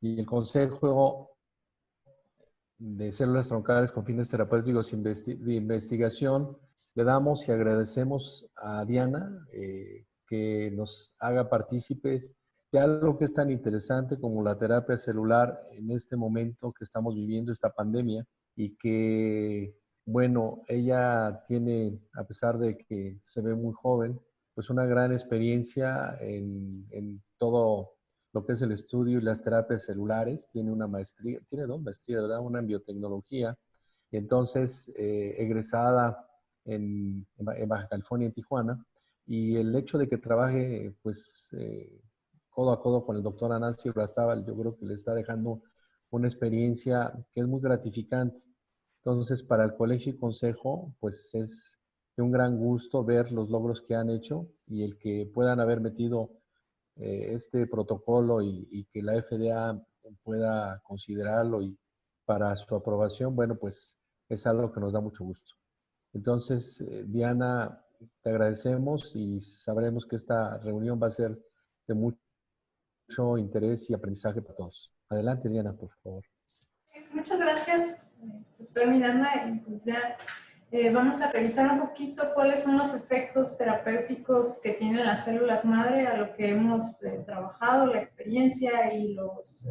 y el Consejo de Células Troncales con fines terapéuticos de investigación, le damos y agradecemos a Diana que nos haga partícipes de algo que es tan interesante como la terapia celular en este momento que estamos viviendo, esta pandemia, y que, bueno, ella tiene, a pesar de que se ve muy joven, pues una gran experiencia en todo lo que es el estudio y las terapias celulares. Tiene una maestría, tiene dos maestrías, ¿verdad? Una en biotecnología. Y entonces, egresada en Baja California, en Tijuana. Y el hecho de que trabaje, pues, codo a codo con el doctor Anasio Rastábal, yo creo que le está dejando una experiencia que es muy gratificante. Entonces, para el colegio y consejo, pues es de un gran gusto ver los logros que han hecho y el que puedan haber metido este protocolo y que la FDA pueda considerarlo y para su aprobación, bueno, pues es algo que nos da mucho gusto. Entonces, Diana, te agradecemos y sabremos que esta reunión va a ser de mucho interés y aprendizaje para todos. Adelante, Diana, por favor. Muchas gracias, doctora Miranda. Pues ya vamos a revisar un poquito cuáles son los efectos terapéuticos que tienen las células madre a lo que hemos trabajado, la experiencia y los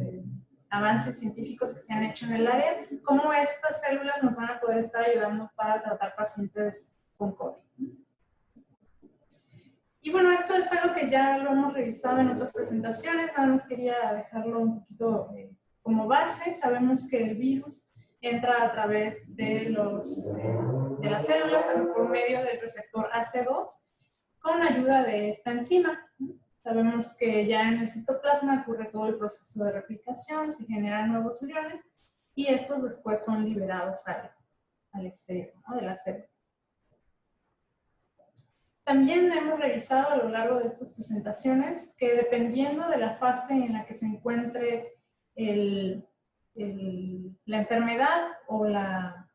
avances científicos que se han hecho en el área, cómo estas células nos van a poder estar ayudando para tratar pacientes con COVID. Y bueno, esto es algo que ya lo hemos revisado en otras presentaciones, nada más quería dejarlo un poquito como base. Sabemos que el virus entra a través de las células por medio del receptor AC2 con ayuda de esta enzima. Sabemos que ya en el citoplasma ocurre todo el proceso de replicación, se generan nuevos uriones y estos después son liberados al exterior, ¿no?, de la célula. También hemos revisado a lo largo de estas presentaciones que dependiendo de la fase en la que se encuentre la enfermedad o la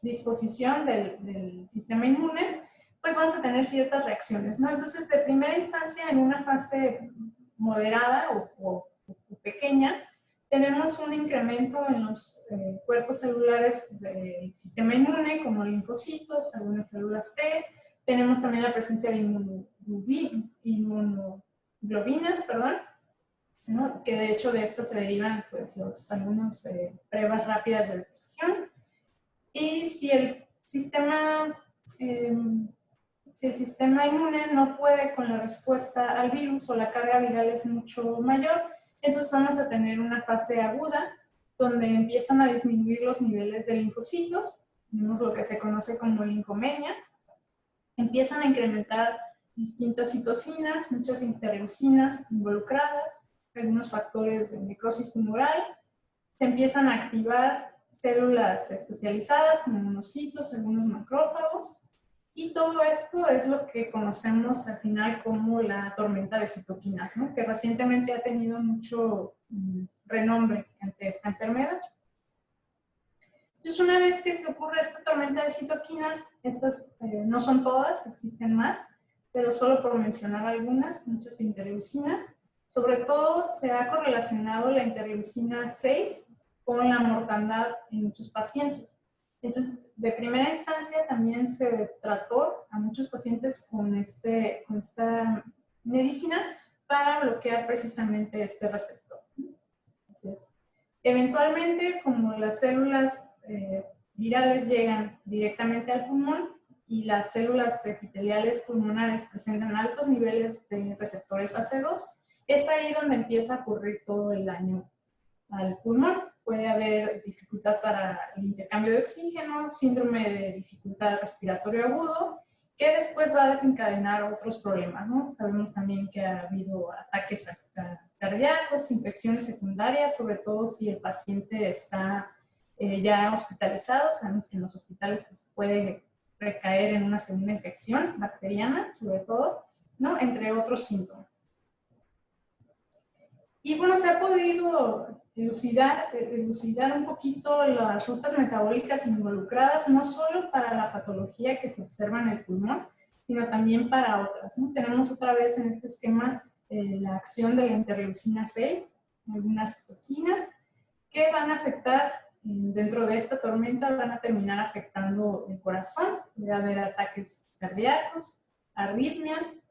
disposición del sistema inmune, pues vamos a tener ciertas reacciones, ¿no? Entonces, de primera instancia, en una fase moderada o pequeña, tenemos un incremento en los cuerpos celulares del sistema inmune, como linfocitos, algunas células T. Tenemos también la presencia de inmunoglobinas, ¿no?, que de hecho de esto se derivan pues, algunas pruebas rápidas de detección. Y si el sistema inmune no puede con la respuesta al virus o la carga viral es mucho mayor, entonces vamos a tener una fase aguda donde empiezan a disminuir los niveles de linfocitos, tenemos lo que se conoce como linfomenia, empiezan a incrementar distintas citocinas, muchas interleucinas involucradas, algunos factores de necrosis tumoral, se empiezan a activar células especializadas como monocitos, algunos macrófagos, y todo esto es lo que conocemos al final como la tormenta de citoquinas, ¿no?, que recientemente ha tenido mucho renombre ante esta enfermedad. Entonces, una vez que se ocurre esta tormenta de citoquinas, estas no son todas, existen más, pero solo por mencionar algunas, muchas interleucinas. Sobre todo se ha correlacionado la interleucina 6 con la mortandad en muchos pacientes. Entonces, de primera instancia también se trató a muchos pacientes con esta medicina para bloquear precisamente este receptor. Entonces, eventualmente, como las células virales llegan directamente al pulmón y las células epiteliales pulmonares presentan altos niveles de receptores AC2, es ahí donde empieza a ocurrir todo el daño al pulmón. Puede haber dificultad para el intercambio de oxígeno, síndrome de dificultad respiratorio agudo, que después va a desencadenar otros problemas, ¿no? Sabemos también que ha habido ataques cardíacos, infecciones secundarias, sobre todo si el paciente está ya hospitalizado. Sabemos que en los hospitales pues, puede recaer en una segunda infección bacteriana, sobre todo, ¿no?, entre otros síntomas. Y bueno, se ha podido elucidar un poquito las rutas metabólicas involucradas, no solo para la patología que se observa en el pulmón, sino también para otras, ¿no? Tenemos otra vez en este esquema la acción de la interleucina 6, algunas toquinas que van a afectar, dentro de esta tormenta, van a terminar afectando el corazón. Puede haber ataques cardíacos, arritmias,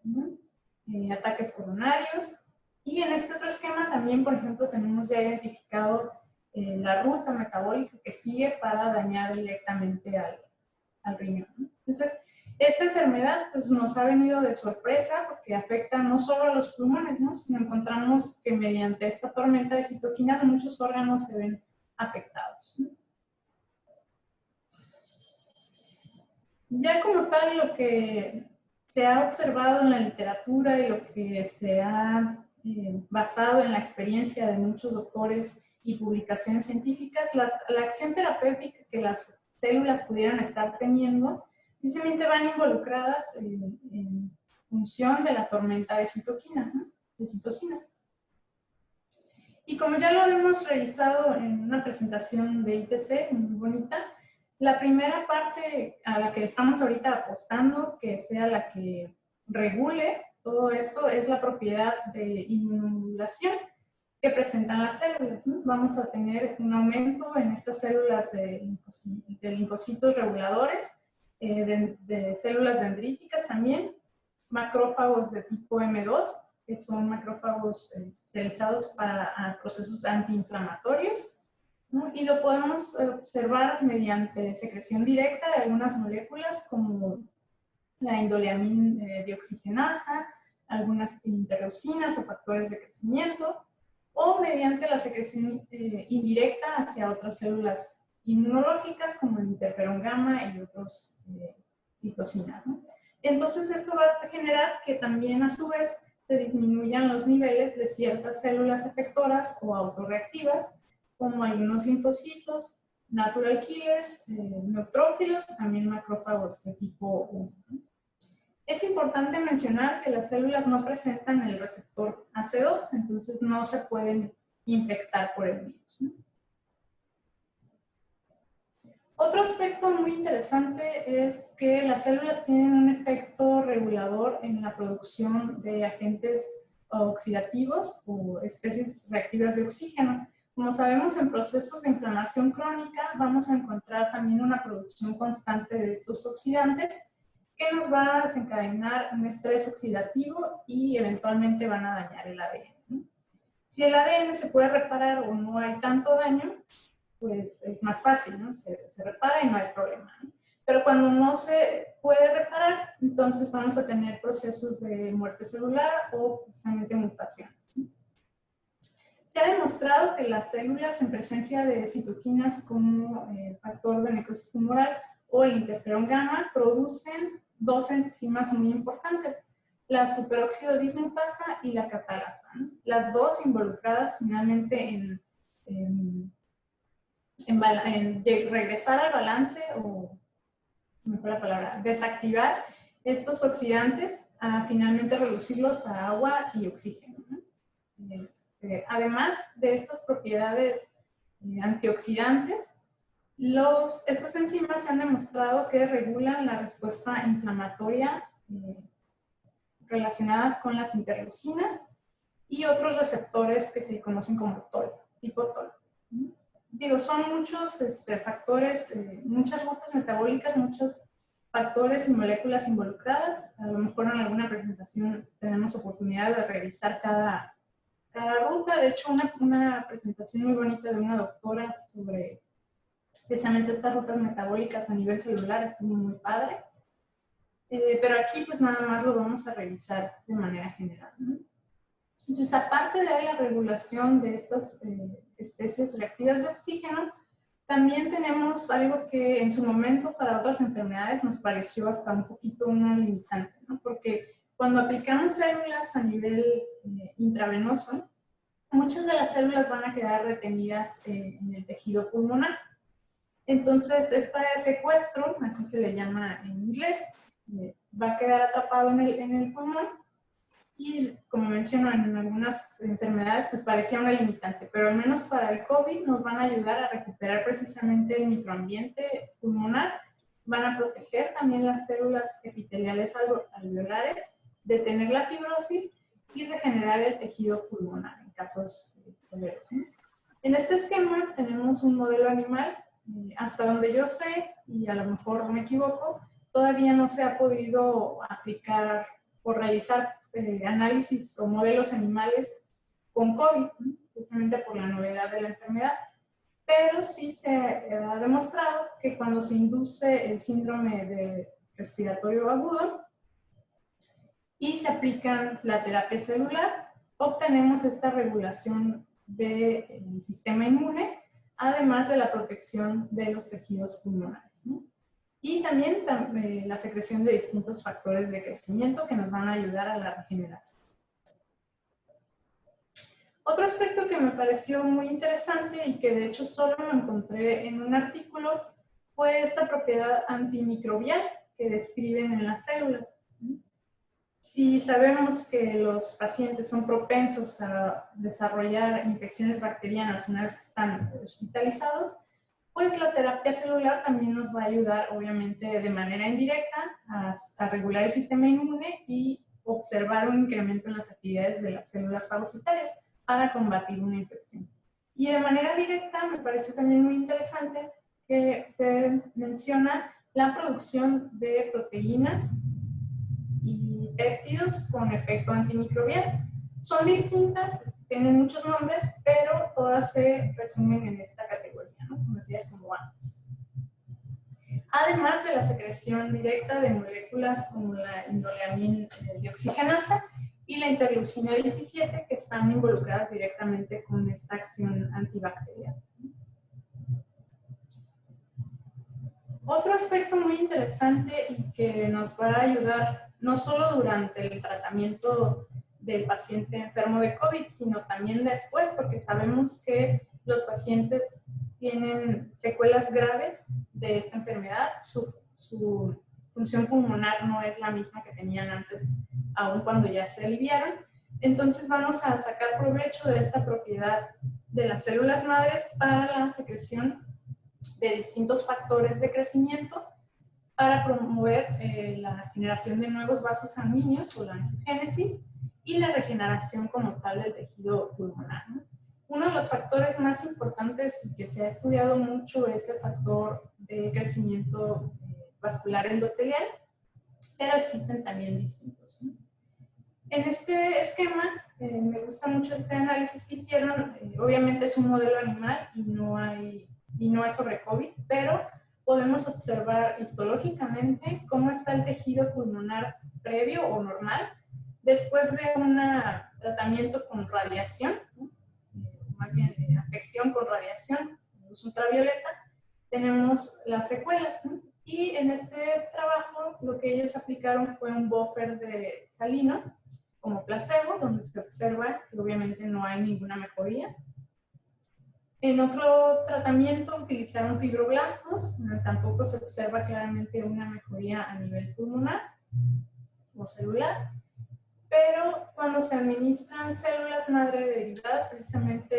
ataques coronarios. Y en este otro esquema también, por ejemplo, tenemos ya identificado la ruta metabólica que sigue para dañar directamente al riñón, ¿no? Entonces, esta enfermedad pues, nos ha venido de sorpresa porque afecta no solo a los pulmones, ¿no? Sino encontramos que mediante esta tormenta de citoquinas muchos órganos se ven afectados, ¿no? Ya como tal, lo que se ha observado en la literatura y lo que se ha basado en la experiencia de muchos doctores y publicaciones científicas, la acción terapéutica que las células pudieran estar teniendo, precisamente van involucradas en función de la tormenta de citoquinas, ¿no? De citocinas. Y como ya lo hemos revisado en una presentación de ITC muy bonita, la primera parte a la que estamos ahorita apostando, que sea la que regule todo esto, es la propiedad de inmunomodulación que presentan las células, ¿no? Vamos a tener un aumento en estas células de linfocitos reguladores, de células dendríticas también, macrófagos de tipo M2, que son macrófagos especializados para procesos antiinflamatorios, ¿no? Y lo podemos observar mediante secreción directa de algunas moléculas como la indoleamina dioxigenasa, algunas interleucinas o factores de crecimiento, o mediante la secreción indirecta hacia otras células inmunológicas como el interferón gamma y otros citocinas, ¿no? Entonces esto va a generar que también a su vez se disminuyan los niveles de ciertas células efectoras o autorreactivas, como algunos linfocitos, natural killers, neutrófilos, también macrófagos de tipo 1. Es importante mencionar que las células no presentan el receptor AC2, entonces no se pueden infectar por el virus, ¿no? Otro aspecto muy interesante es que las células tienen un efecto regulador en la producción de agentes oxidativos o especies reactivas de oxígeno. Como sabemos, en procesos de inflamación crónica vamos a encontrar también una producción constante de estos oxidantes que nos va a desencadenar un estrés oxidativo y eventualmente van a dañar el ADN, ¿no? Si el ADN se puede reparar o no hay tanto daño, pues es más fácil, ¿no? Se repara y no hay problema, ¿no? Pero cuando no se puede reparar, entonces vamos a tener procesos de muerte celular o precisamente mutaciones, ¿no? Se ha demostrado que las células en presencia de citoquinas como factor de necrosis tumoral o el interferón gamma producen dos enzimas muy importantes, la superóxido dismutasa y la catalasa, ¿no? Las dos involucradas finalmente en regresar al balance o, mejor la palabra, desactivar estos oxidantes a finalmente reducirlos a agua y oxígeno, ¿no? Además de estas propiedades antioxidantes, estas enzimas se han demostrado que regulan la respuesta inflamatoria relacionadas con las interleucinas y otros receptores que se conocen como TOL, tipo TOL. Digo, son muchos factores, muchas rutas metabólicas, muchos factores y moléculas involucradas. A lo mejor en alguna presentación tenemos oportunidad de revisar cada ruta. De hecho, una presentación muy bonita de una doctora sobre precisamente estas rutas metabólicas a nivel celular estuvo muy padre. Pero aquí pues nada más lo vamos a revisar de manera general, ¿no? Entonces, aparte de la regulación de estas especies reactivas de oxígeno, también tenemos algo que en su momento para otras enfermedades nos pareció hasta un poquito una limitante, ¿no? Porque cuando aplicamos células a nivel intravenoso, muchas de las células van a quedar retenidas en el tejido pulmonar. Entonces, este secuestro, así se le llama en inglés, va a quedar atrapado en el pulmón y, como menciono, en algunas enfermedades pues parecía una limitante, pero al menos para el COVID nos van a ayudar a recuperar precisamente el microambiente pulmonar, van a proteger también las células epiteliales alveolares, detener la fibrosis y regenerar el tejido pulmonar en casos severos, ¿no? En este esquema tenemos un modelo animal. Hasta donde yo sé, y a lo mejor me equivoco, todavía no se ha podido aplicar o realizar análisis o modelos animales con COVID, ¿no? Precisamente por la novedad de la enfermedad. Pero sí se ha demostrado que cuando se induce el síndrome de respiratorio agudo y se aplica la terapia celular, obtenemos esta regulación del sistema inmune, además de la protección de los tejidos pulmonares, ¿no? Y también la secreción de distintos factores de crecimiento que nos van a ayudar a la regeneración. Otro aspecto que me pareció muy interesante y que de hecho solo lo encontré en un artículo fue esta propiedad antimicrobial que describen en las células. Si sabemos que los pacientes son propensos a desarrollar infecciones bacterianas una vez que están hospitalizados, pues la terapia celular también nos va a ayudar, obviamente, de manera indirecta a regular el sistema inmune y observar un incremento en las actividades de las células fagocitarias para combatir una infección. Y de manera directa me pareció también muy interesante que se menciona la producción de proteínas y péptidos con efecto antimicrobial. Son distintas, tienen muchos nombres, pero todas se resumen en esta categoría, ¿no? Conocidas como antes. Además de la secreción directa de moléculas como la indoleamina dioxigenasa y la interleucina 17, que están involucradas directamente con esta acción antibacteriana. Otro aspecto muy interesante y que nos va a ayudar no solo durante el tratamiento del paciente enfermo de COVID, sino también después, porque sabemos que los pacientes tienen secuelas graves de esta enfermedad. Su función pulmonar no es la misma que tenían antes, aun cuando ya se aliviaron. Entonces vamos a sacar provecho de esta propiedad de las células madres para la secreción de distintos factores de crecimiento para promover la generación de nuevos vasos sanguíneos o la angiogénesis y la regeneración como tal del tejido pulmonar, ¿no? Uno de los factores más importantes y que se ha estudiado mucho es el factor de crecimiento vascular endotelial, pero existen también distintos, ¿no? En este esquema, me gusta mucho este análisis que hicieron. Obviamente es un modelo animal y no es sobre COVID, pero podemos observar histológicamente cómo está el tejido pulmonar previo o normal después de un tratamiento con radiación, ¿no? Más bien afección con radiación, luz ultravioleta. Tenemos las secuelas, ¿no? Y en este trabajo lo que ellos aplicaron fue un buffer de salino como placebo, donde se observa que obviamente no hay ninguna mejoría. En otro tratamiento utilizaron fibroblastos, tampoco se observa claramente una mejoría a nivel pulmonar o celular, pero cuando se administran células madre derivadas precisamente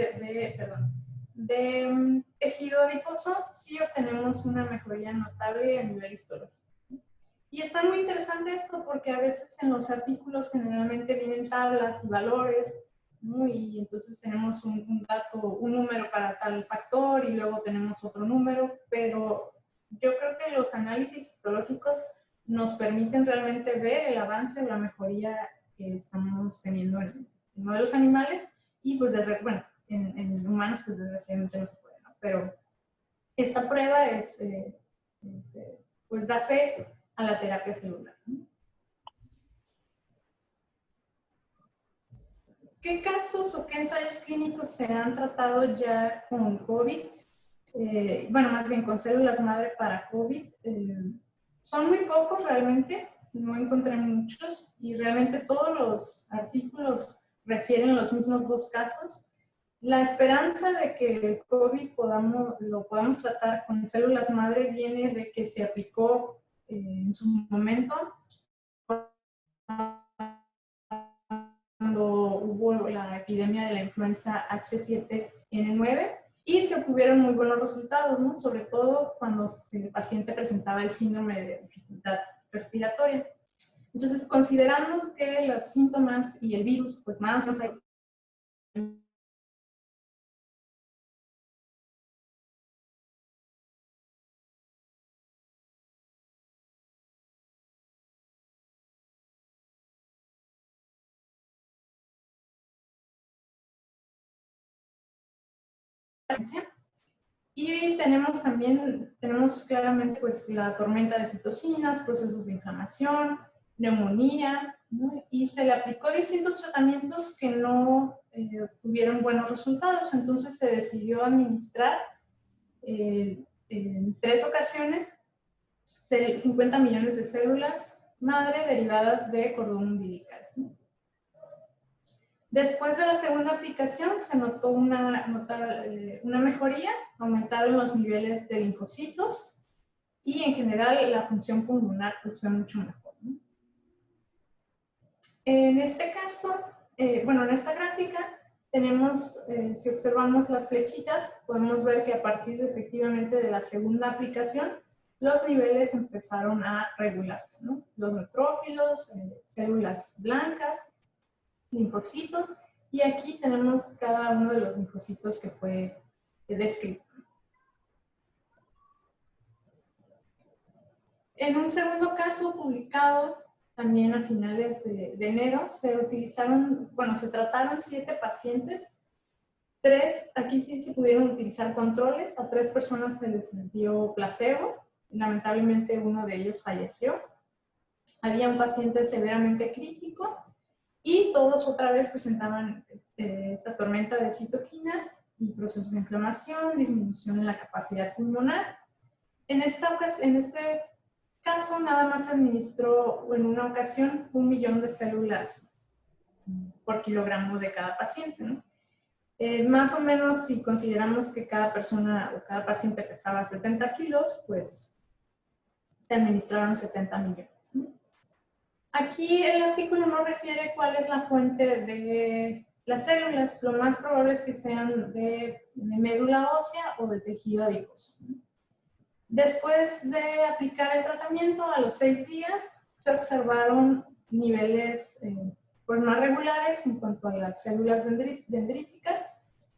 de tejido adiposo, sí obtenemos una mejoría notable a nivel histológico. Y está muy interesante esto porque a veces en los artículos generalmente vienen tablas y valores, ¿no? Y entonces tenemos un dato, un número para tal factor y luego tenemos otro número, pero yo creo que los análisis histológicos nos permiten realmente ver el avance o la mejoría que estamos teniendo en modelos animales y pues en humanos pues desgraciadamente no se puede, ¿no? Pero esta prueba es, pues da fe a la terapia celular, ¿no? ¿Qué casos o qué ensayos clínicos se han tratado ya con COVID? Bueno, más bien con células madre para COVID. Son muy pocos realmente, no encontré muchos y realmente todos los artículos refieren los mismos dos casos. La esperanza de que el COVID lo podamos tratar con células madre viene de que se aplicó en su momento cuando hubo la epidemia de la influenza H7N9 y se obtuvieron muy buenos resultados, ¿no? Sobre todo cuando el paciente presentaba el síndrome de dificultad respiratoria. Entonces, considerando que los síntomas y el virus, pues más o menos Y tenemos claramente pues, la tormenta de citocinas, procesos de inflamación, neumonía, ¿no? Y se le aplicó distintos tratamientos que no tuvieron buenos resultados. Entonces se decidió administrar en 3 ocasiones 50 millones de células madre derivadas de cordón umbilical. Después de la segunda aplicación se notó una mejoría, aumentaron los niveles de linfocitos y en general la función pulmonar pues, fue mucho mejor, ¿no? En este caso, en esta gráfica tenemos, si observamos las flechitas, podemos ver que a partir efectivamente de la segunda aplicación, los niveles empezaron a regularse, ¿no? Los neutrófilos, células blancas, linfocitos, y aquí tenemos cada uno de los linfocitos que fue descrito. En un segundo caso publicado también a finales de enero, se trataron 7 pacientes. 3, aquí sí se pudieron utilizar controles, a 3 personas se les dio placebo, lamentablemente uno de ellos falleció. Había un paciente severamente crítico y todos otra vez presentaban esta tormenta de citoquinas y procesos de inflamación, disminución en la capacidad pulmonar. En este caso, nada más administró en una ocasión 1 millón de células por kilogramo de cada paciente, ¿no? Más o menos, si consideramos que cada persona o cada paciente pesaba 70 kilos, pues se administraron 70 millones, ¿no? Aquí el artículo no refiere cuál es la fuente de las células. Lo más probable es que sean de médula ósea o de tejido adiposo. Después de aplicar el tratamiento, a los 6 días, se observaron niveles pues más regulares en cuanto a las células dendríticas,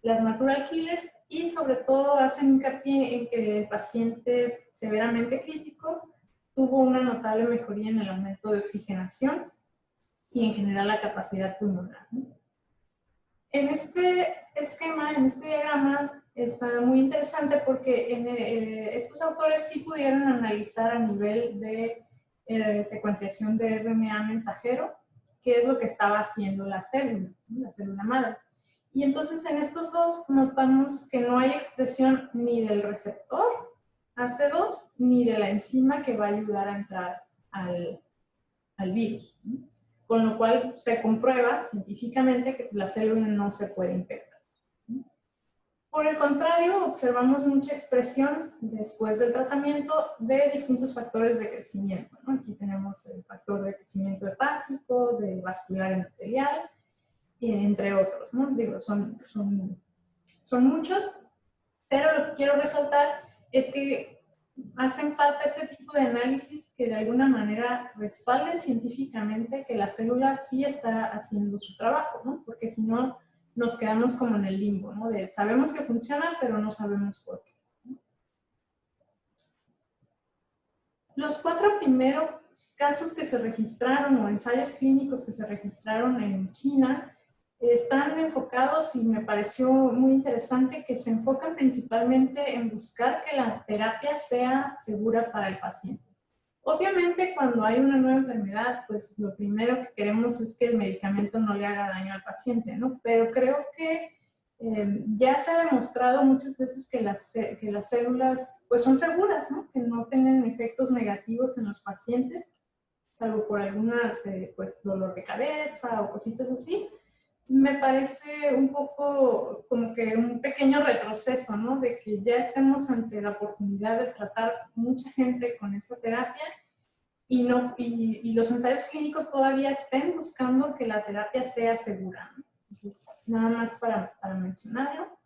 las natural killers, y sobre todo hacen hincapié en que el paciente severamente crítico tuvo una notable mejoría en el aumento de oxigenación y en general la capacidad pulmonar, ¿no? En este esquema, en este diagrama, está muy interesante porque estos autores sí pudieron analizar a nivel de secuenciación de RNA mensajero qué es lo que estaba haciendo la célula madre. Y entonces en estos dos notamos que no hay expresión ni del receptor AC2 ni de la enzima que va a ayudar a entrar al virus, ¿no? Con lo cual se comprueba científicamente que la célula no se puede infectar. Por el contrario, observamos mucha expresión después del tratamiento de distintos factores de crecimiento, ¿no? Aquí tenemos el factor de crecimiento hepático, de vascular endotelial, entre otros, ¿no? Digo, son muchos, pero lo que quiero resaltar es que hacen falta este tipo de análisis que de alguna manera respalden científicamente que la célula sí está haciendo su trabajo, ¿no? Porque si no, nos quedamos como en el limbo, ¿no? De sabemos que funciona, pero no sabemos por qué, ¿no? Los 4 primeros casos que se registraron o ensayos clínicos que se registraron en China están enfocados, y me pareció muy interesante, que se enfocan principalmente en buscar que la terapia sea segura para el paciente. Obviamente, cuando hay una nueva enfermedad, pues lo primero que queremos es que el medicamento no le haga daño al paciente, ¿no? Pero creo que ya se ha demostrado muchas veces que las células pues son seguras, ¿no? Que no tienen efectos negativos en los pacientes, salvo por algunas, pues dolor de cabeza o cositas así. Me parece un poco como que un pequeño retroceso, ¿no? De que ya estemos ante la oportunidad de tratar mucha gente con esta terapia y los ensayos clínicos todavía estén buscando que la terapia sea segura, ¿no? Entonces, nada más para mencionarlo.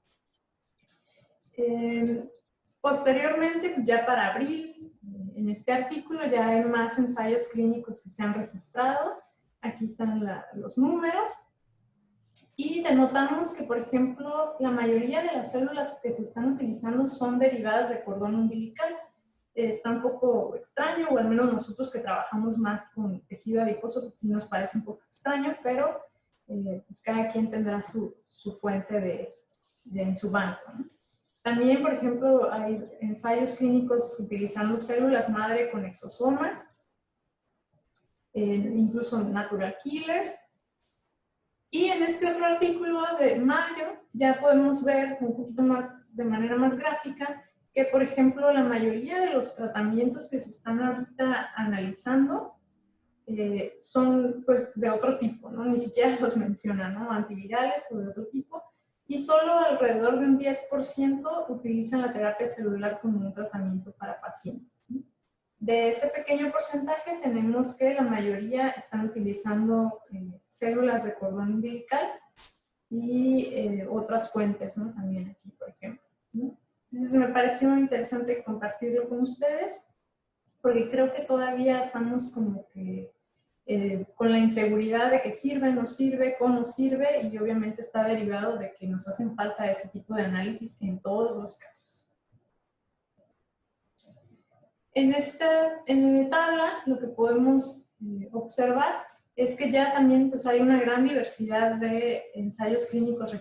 Posteriormente, ya para abril, en este artículo ya hay más ensayos clínicos que se han registrado. Aquí están los números. Y denotamos que, por ejemplo, la mayoría de las células que se están utilizando son derivadas de cordón umbilical. Está un poco extraño, o al menos nosotros que trabajamos más con tejido adiposo, sí nos parece un poco extraño, pero pues cada quien tendrá su fuente en su banco, ¿no? También, por ejemplo, hay ensayos clínicos utilizando células madre con exosomas, incluso natural killers. Y en este otro artículo de mayo ya podemos ver un poquito más, de manera más gráfica, que por ejemplo la mayoría de los tratamientos que se están ahorita analizando son pues de otro tipo, ¿no? Ni siquiera los mencionan, ¿no? Antivirales o de otro tipo. Y solo alrededor de un 10% utilizan la terapia celular como un tratamiento para pacientes, ¿no? De ese pequeño porcentaje tenemos que la mayoría están utilizando células de cordón umbilical y otras fuentes, ¿no? También aquí, por ejemplo, ¿no? Entonces me pareció interesante compartirlo con ustedes porque creo que todavía estamos como que con la inseguridad de que sirve, no sirve, cómo sirve, y obviamente está derivado de que nos hacen falta ese tipo de análisis en todos los casos. En esta tabla lo que podemos observar es que ya también pues, hay una gran diversidad de ensayos clínicos